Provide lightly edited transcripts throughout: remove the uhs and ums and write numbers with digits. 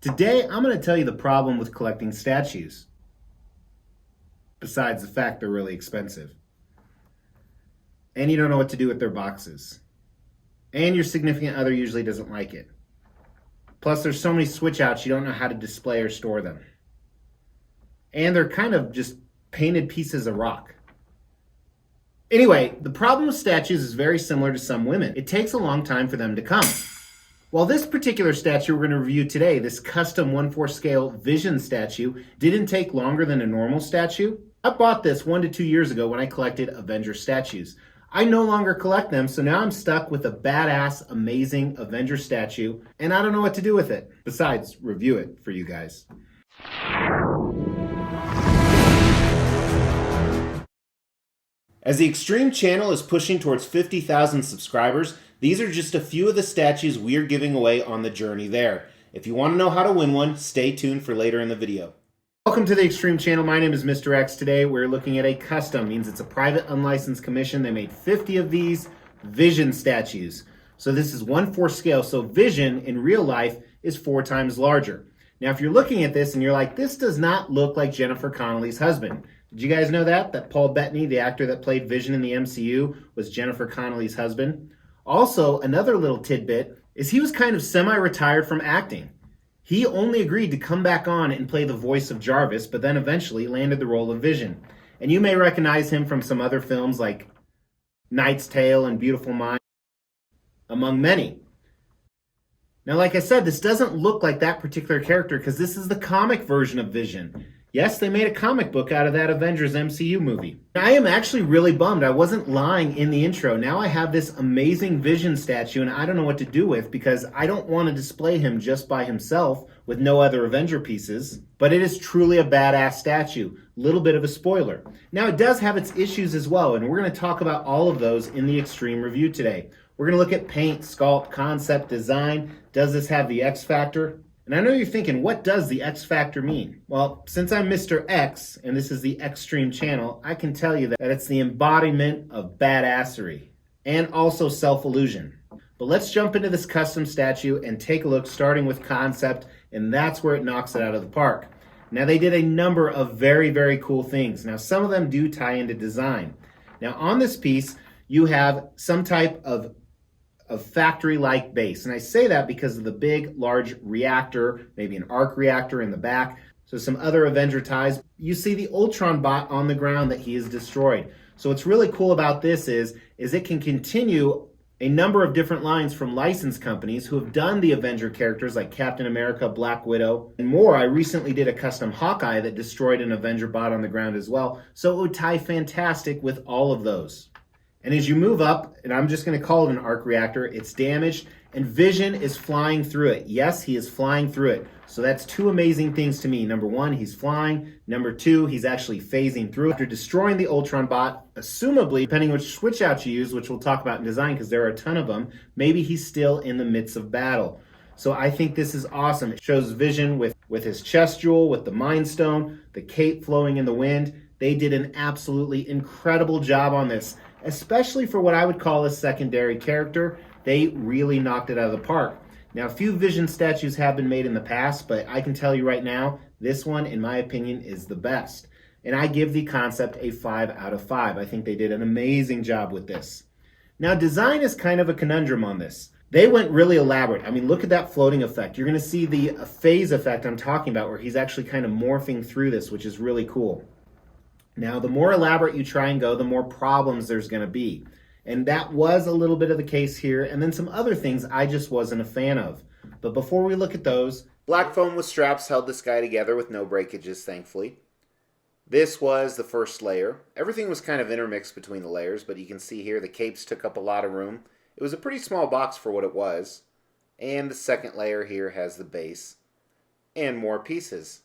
Today, I'm going to tell you the problem with collecting statues, besides the fact they're really expensive. And you don't know what to do with their boxes. And your significant other usually doesn't like it. Plus, there's so many switch outs you don't know how to display or store them. And they're kind of just painted pieces of rock. Anyway, the problem with statues is very similar to some women. It takes a long time for them to come. While this particular statue we're going to review today, this custom 1/4 scale Vision statue, didn't take longer than a normal statue, I bought this 1 to 2 years ago when I collected Avengers statues. I no longer collect them, so now I'm stuck with a badass, amazing Avengers statue, and I don't know what to do with it, besides review it for you guys. As the Extreme channel is pushing towards 50,000 subscribers, these are just a few of the statues we're giving away on the journey there. If you want to know how to win one, stay tuned for later in the video. Welcome to the Extreme channel. My name is Mr. X. Today we're looking at a custom, means it's a private unlicensed commission. They made 50 of these Vision statues. So this is 1/4 scale. So Vision in real life is 4 times larger. Now if you're looking at this and you're like, this does not look like Jennifer Connelly's husband. Did you guys know that Paul Bettany, the actor that played Vision in the MCU, was Jennifer Connelly's husband? Also, another little tidbit is he was kind of semi-retired from acting. He only agreed to come back on and play the voice of Jarvis, but then eventually landed the role of Vision. And you may recognize him from some other films like Knight's Tale and Beautiful Mind, among many. Now, like I said, this doesn't look like that particular character because this is the comic version of Vision. Yes, they made a comic book out of that Avengers MCU movie. I am actually really bummed. I wasn't lying in the intro. Now I have this amazing Vision statue and I don't know what to do with because I don't want to display him just by himself with no other Avenger pieces. But it is truly a badass statue. Little bit of a spoiler. Now it does have its issues as well, and we're going to talk about all of those in the Extreme review today. We're going to look at paint, sculpt, concept, design. Does this have the X factor? And I know you're thinking, what does the X factor mean? Well, since I'm Mr. X, and this is the Extreme channel, I can tell you that it's the embodiment of badassery and also self-illusion. But let's jump into this custom statue and take a look, starting with concept, and that's where it knocks it out of the park. Now, they did a number of very, very cool things. Now, some of them do tie into design. Now, on this piece, you have some type of factory-like base. And I say that because of the big, large reactor, maybe an arc reactor in the back. So some other Avenger ties. You see the Ultron bot on the ground that he has destroyed. So what's really cool about this is it can continue a number of different lines from licensed companies who have done the Avenger characters like Captain America, Black Widow, and more. I recently did a custom Hawkeye that destroyed an Avenger bot on the ground as well. So it would tie fantastic with all of those. And as you move up, and I'm just going to call it an arc reactor, it's damaged, and Vision is flying through it. Yes, he is flying through it. So that's two amazing things to me. Number one, he's flying. Number two, he's actually phasing through. After destroying the Ultron bot, assumably, depending which switch out you use, which we'll talk about in design because there are a ton of them, maybe he's still in the midst of battle. So I think this is awesome. It shows Vision with his chest jewel, with the Mind Stone, the cape flowing in the wind. They did an absolutely incredible job on this. Especially for what I would call a secondary character. They really knocked it out of the park. Now, a few Vision statues have been made in the past, but I can tell you right now, this one, in my opinion, is the best. And I give the concept a 5 out of 5. I think they did an amazing job with this. Now, design is kind of a conundrum on this. They went really elaborate. I mean, look at that floating effect. You're going to see the phase effect I'm talking about where he's actually kind of morphing through this, which is really cool. Now, the more elaborate you try and go, the more problems there's going to be. And that was a little bit of the case here. And then some other things I just wasn't a fan of. But before we look at those, black foam with straps held this guy together with no breakages, thankfully. This was the first layer. Everything was kind of intermixed between the layers, but you can see here the capes took up a lot of room. It was a pretty small box for what it was. And the second layer here has the base and more pieces.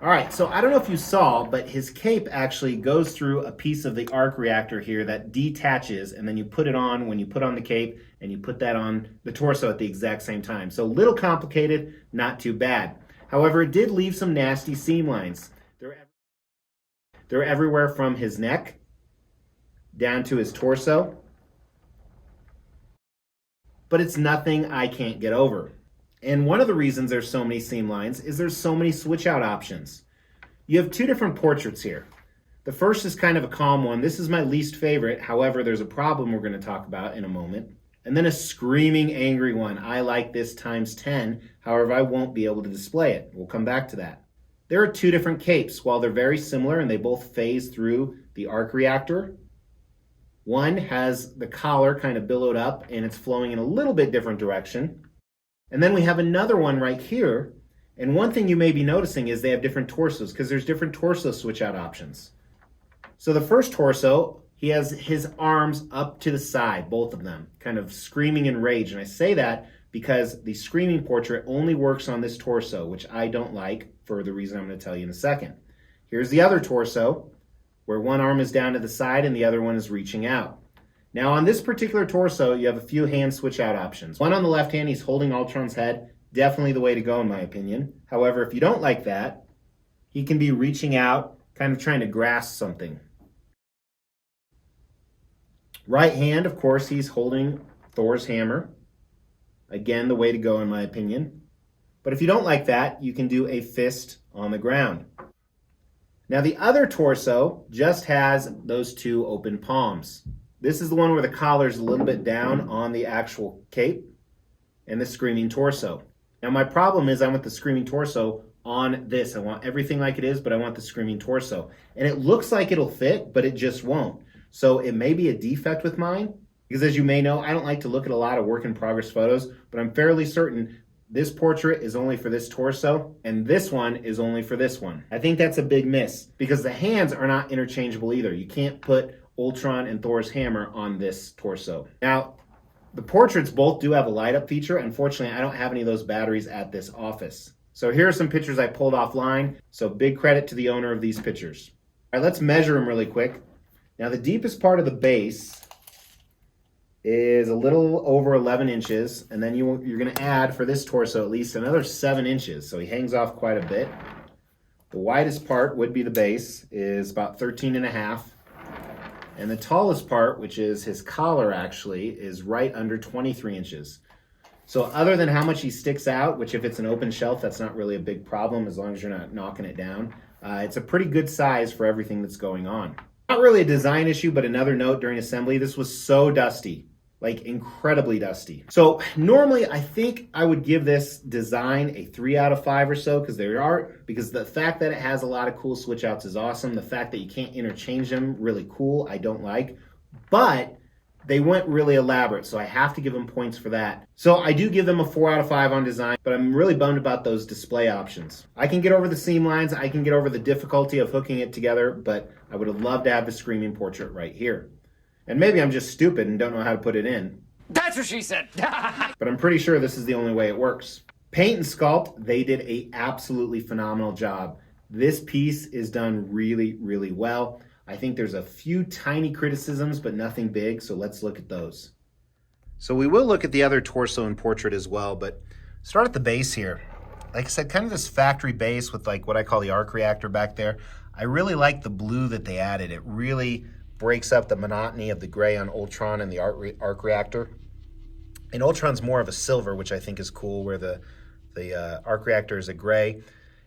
All right, so I don't know if you saw, but his cape actually goes through a piece of the arc reactor here that detaches, and then you put it on when you put on the cape, and you put that on the torso at the exact same time. So a little complicated, not too bad. However, it did leave some nasty seam lines. They're everywhere from his neck down to his torso, but it's nothing I can't get over. And one of the reasons there's so many seam lines is there's so many switch out options. You have two different portraits here. The first is kind of a calm one. This is my least favorite. However, there's a problem we're going to talk about in a moment. And then a screaming angry one. I like this times 10. However, I won't be able to display it. We'll come back to that. There are two different capes. While they're very similar and they both phase through the arc reactor, one has the collar kind of billowed up and it's flowing in a little bit different direction. And then we have another one right here. And one thing you may be noticing is they have different torsos because there's different torso switch out options. So the first torso, he has his arms up to the side, both of them, kind of screaming in rage. And I say that because the screaming portrait only works on this torso, which I don't like for the reason I'm going to tell you in a second. Here's the other torso, where one arm is down to the side and the other one is reaching out. Now on this particular torso, you have a few hand switch out options. One on the left hand, he's holding Ultron's head. Definitely the way to go in my opinion. However, if you don't like that, he can be reaching out, kind of trying to grasp something. Right hand, of course, he's holding Thor's hammer. Again, the way to go in my opinion. But if you don't like that, you can do a fist on the ground. Now the other torso just has those two open palms. This is the one where the collar is a little bit down on the actual cape and the screaming torso. Now my problem is I want the screaming torso on this. I want everything like it is, but I want the screaming torso. And it looks like it'll fit, but it just won't. So it may be a defect with mine, because as you may know, I don't like to look at a lot of work in progress photos, but I'm fairly certain this portrait is only for this torso, and this one is only for this one. I think that's a big miss, because the hands are not interchangeable either. You can't put Ultron and Thor's hammer on this torso. Now, the portraits both do have a light up feature. Unfortunately, I don't have any of those batteries at this office. So here are some pictures I pulled offline. So big credit to the owner of these pictures. All right, let's measure them really quick. Now the deepest part of the base is a little over 11 inches. And then you're gonna add for this torso at least another 7 inches. So he hangs off quite a bit. The widest part would be the base is about 13.5. And the tallest part, which is his collar actually, is right under 23 inches. So other than how much he sticks out, which if it's an open shelf, that's not really a big problem as long as you're not knocking it down. It's a pretty good size for everything that's going on. Not really a design issue, but another note during assembly, this was so dusty, like incredibly dusty. So normally I think I would give this design a 3 out of 5 or so because the fact that it has a lot of cool switch outs is awesome. The fact that you can't interchange them, really cool, I don't like. But they went really elaborate, so I have to give them points for that. So I do give them a 4 out of 5 on design, but I'm really bummed about those display options. I can get over the seam lines, I can get over the difficulty of hooking it together, but I would have loved to have the screaming portrait right here. And maybe I'm just stupid and don't know how to put it in. That's what she said. But I'm pretty sure this is the only way it works. Paint and sculpt, they did a absolutely phenomenal job. This piece is done really, really well. I think there's a few tiny criticisms, but nothing big, so let's look at those. So we will look at the other torso and portrait as well, but start at the base here. Like I said, kind of this factory base with like what I call the arc reactor back there. I really like the blue that they added. It really breaks up the monotony of the gray on Ultron and the arc reactor. And Ultron's more of a silver, which I think is cool, where the arc reactor is a gray.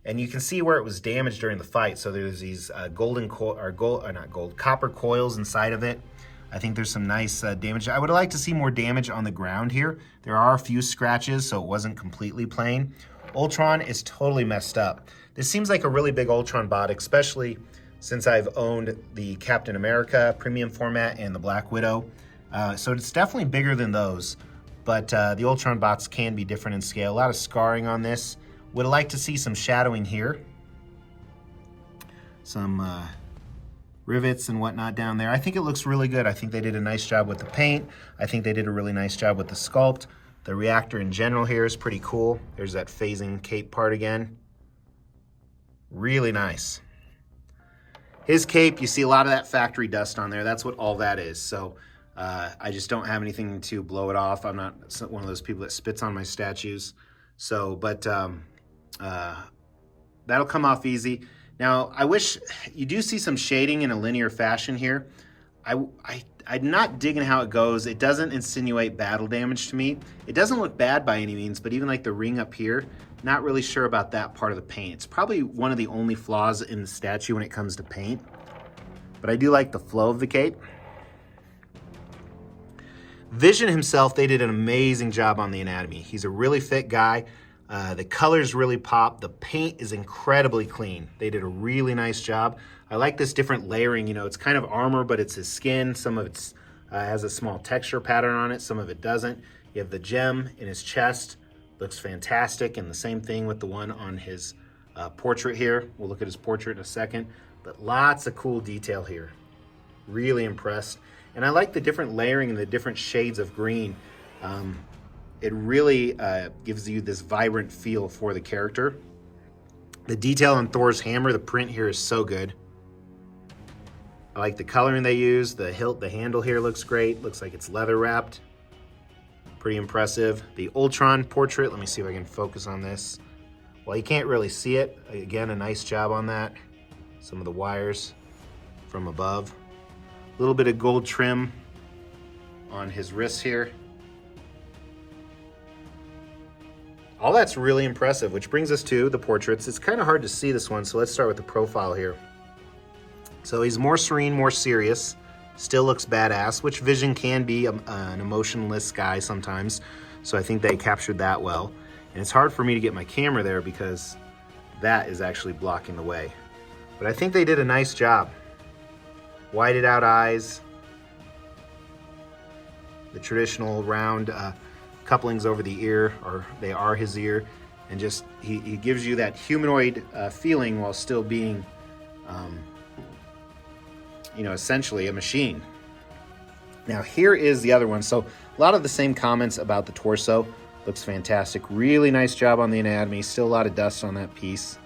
And you can see where it was damaged during the fight. So there's these copper coils inside of it. I think there's some nice damage. I would like to see more damage on the ground here. There are a few scratches, so it wasn't completely plain. Ultron is totally messed up. This seems like a really big Ultron bot, especially since I've owned the Captain America premium format and the Black Widow. So it's definitely bigger than those, but the Ultron bots can be different in scale. A lot of scarring on this. Would like to see some shadowing here. Some rivets and whatnot down there. I think it looks really good. I think they did a nice job with the paint. I think they did a really nice job with the sculpt. The reactor in general here is pretty cool. There's that phasing cape part again. Really nice. His cape, you see a lot of that factory dust on there. That's what all that is. So I just don't have anything to blow it off. I'm not one of those people that spits on my statues. So, but that'll come off easy. Now, I wish you do see some shading in a linear fashion here. I'm not digging how it goes. It doesn't insinuate battle damage to me. It doesn't look bad by any means, but even like the ring up here, not really sure about that part of the paint. It's probably one of the only flaws in the statue when it comes to paint. But I do like the flow of the cape. Vision himself, they did an amazing job on the anatomy. He's a really fit guy. The colors really pop. The paint is incredibly clean. They did a really nice job. I like this different layering. You know, it's kind of armor, but it's his skin. Some of it has a small texture pattern on it. Some of it doesn't. You have the gem in his chest. Looks fantastic. And the same thing with the one on his portrait here. We'll look at his portrait in a second. But lots of cool detail here. Really impressed. And I like the different layering and the different shades of green. It really gives you this vibrant feel for the character. The detail on Thor's hammer, the print here is so good. I like the coloring they use. The hilt, the handle here looks great. Looks like it's leather wrapped. Pretty impressive. The Ultron portrait, let me see if I can focus on this. Well, you can't really see it. Again, a nice job on that. Some of the wires from above. A little bit of gold trim on his wrists here. All that's really impressive, which brings us to the portraits. It's kind of hard to see this one, so let's start with the profile here. So he's more serene, more serious, still looks badass, which Vision can be an emotionless guy sometimes, so I think they captured that well. And it's hard for me to get my camera there because that is actually blocking the way. But I think they did a nice job. Whited out eyes, the traditional round couplings over the ear, or they are his ear, and just he gives you that humanoid feeling while still being you know, essentially a machine. Now here is the other one. So a lot of the same comments about the torso. Looks fantastic. Really nice job on the anatomy. Still a lot of dust on that piece.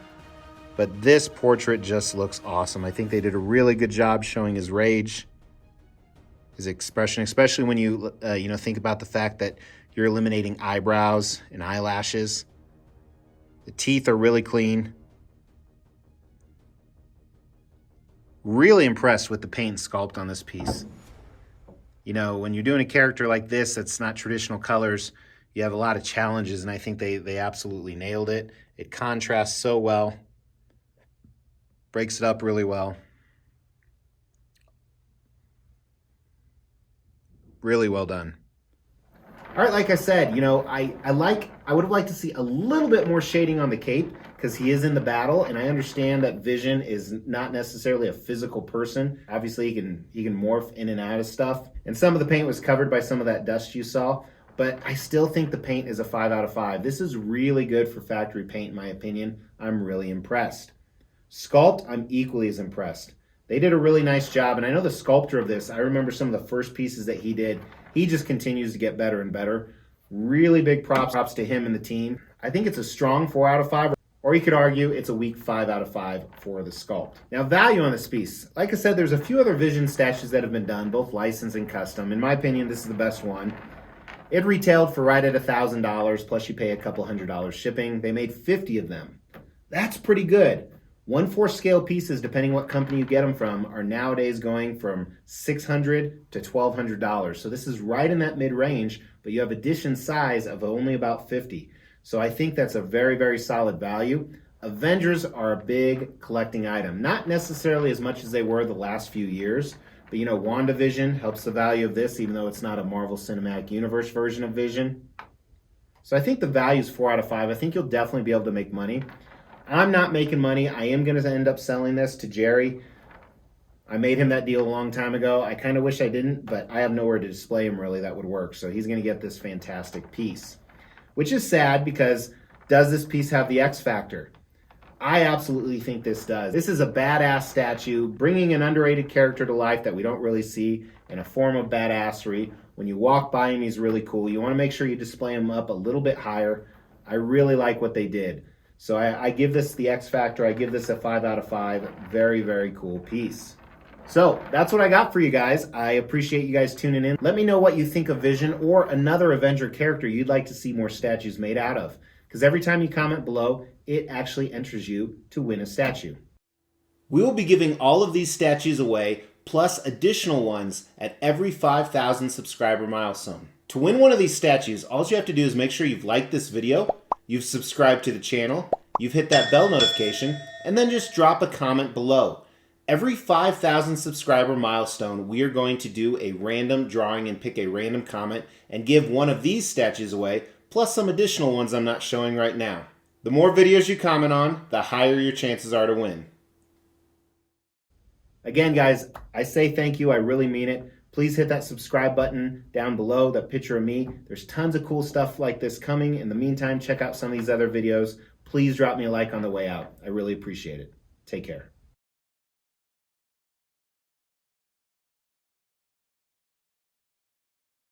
But this portrait just looks awesome. I think they did a really good job showing his rage, his expression, especially when you you know, think about the fact that you're eliminating eyebrows and eyelashes. The teeth are really clean. Really impressed with the paint and sculpt on this piece. You know, when you're doing a character like this that's not traditional colors, you have a lot of challenges, and I think they absolutely nailed it. It contrasts so well. Breaks it up really well. Really well done. All right, like I said, you know, I would have liked to see a little bit more shading on the cape because he is in the battle, and I understand that Vision is not necessarily a physical person. Obviously, he can morph in and out of stuff, and some of the paint was covered by some of that dust you saw, but I still think the paint is a 5 out of 5. This is really good for factory paint, in my opinion. I'm really impressed. Sculpt, I'm equally as impressed. They did a really nice job, and I know the sculptor of this, I remember some of the first pieces that he did. He just continues to get better and better. Really big props to him and the team. I think it's a strong 4 out of 5, or you could argue it's a weak 5 out of 5 for the sculpt. Now, value on this piece. Like I said, there's a few other Vision statues that have been done, both licensed and custom. In my opinion, this is the best one. It retailed for right at $1,000, plus you pay a couple $100 shipping. They made 50 of them. That's pretty good. 1/4 scale pieces, depending what company you get them from, are nowadays going from $600 to $1,200. So this is right in that mid-range, but you have edition size of only about 50. So I think that's a very, very solid value. Avengers are a big collecting item. Not necessarily as much as they were the last few years, but you know, WandaVision helps the value of this, even though it's not a Marvel Cinematic Universe version of Vision. So I think the value is 4 out of 5. I think you'll definitely be able to make money. I'm not making money. I am going to end up selling this to Jerry. I made him that deal a long time ago. I kind of wish I didn't, but I have nowhere to display him really that would work. So he's going to get this fantastic piece, which is sad because does this piece have the X factor? I absolutely think this does. This is a badass statue, bringing an underrated character to life that we don't really see in a form of badassery. When you walk by him, he's really cool. You want to make sure you display him up a little bit higher. I really like what they did. So I give this the X factor. I give this a 5 out of 5. Very, very cool piece. So that's what I got for you guys. I appreciate you guys tuning in. Let me know what you think of Vision or another Avenger character you'd like to see more statues made out of. Because every time you comment below, it actually enters you to win a statue. We will be giving all of these statues away, plus additional ones at every 5,000 subscriber milestone. To win one of these statues, all you have to do is make sure you've liked this video, you've subscribed to the channel, you've hit that bell notification, and then just drop a comment below. Every 5,000 subscriber milestone, we are going to do a random drawing and pick a random comment and give one of these statues away, plus some additional ones I'm not showing right now. The more videos you comment on, the higher your chances are to win. Again, guys, I say thank you. I really mean it. Please hit that subscribe button down below, that picture of me. There's tons of cool stuff like this coming. In the meantime, check out some of these other videos. Please drop me a like on the way out. I really appreciate it. Take care.